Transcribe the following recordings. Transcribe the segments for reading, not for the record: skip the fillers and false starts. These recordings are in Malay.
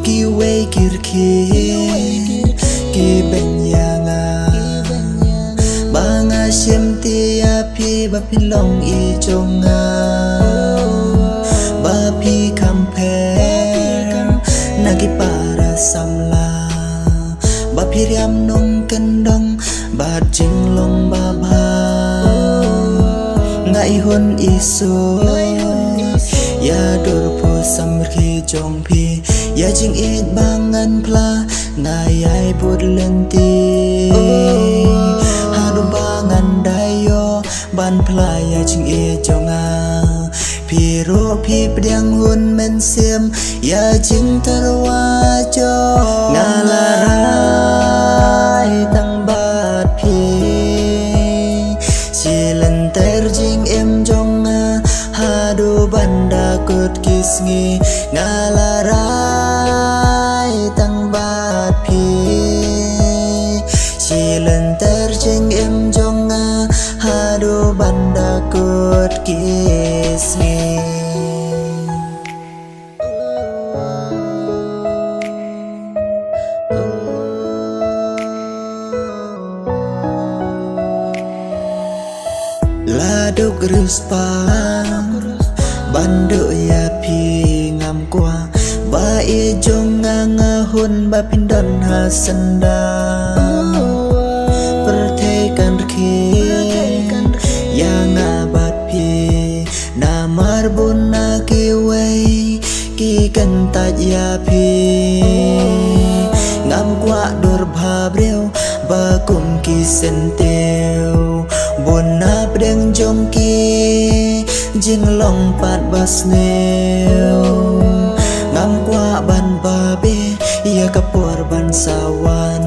Kiway kirki ki benyanga banga shemti api bapilong I jonga bapi kamper nagi para samla bapi riam nong kendong bat jinglong baba ngai hun isu ya durpo samrki jongpi ya jing it bangan pla ngayai put lenti hadu bangan dayo ban pla ya jing it jonga piro pi pdiang hun men sim ya jing terwajo ngalarai tang bat pi silen terjing em jonga hadu banda kut kisngi ngalarai tang bat pi silen terjing em jonga hadu banda kut kisngi laduk ruspang bandu ya pi ngam kwa ba e jonga ngahun ba pindon ha senda pertekan rki ya ngabat pi namar buna ki wei ki kentat ya pi ngam kwa dur bhabreu ba kum ki senteu buna pdeng jongki jing long pat basneu ngam kwa ban babe ya kapur ban sawan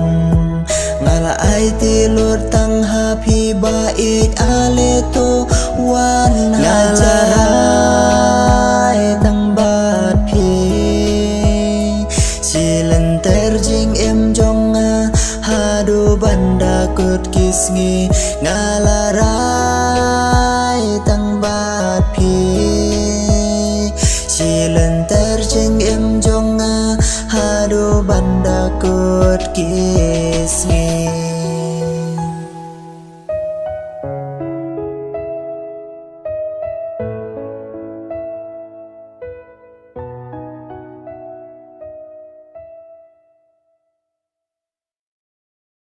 ngala ai tilur tang happy bait ale to wa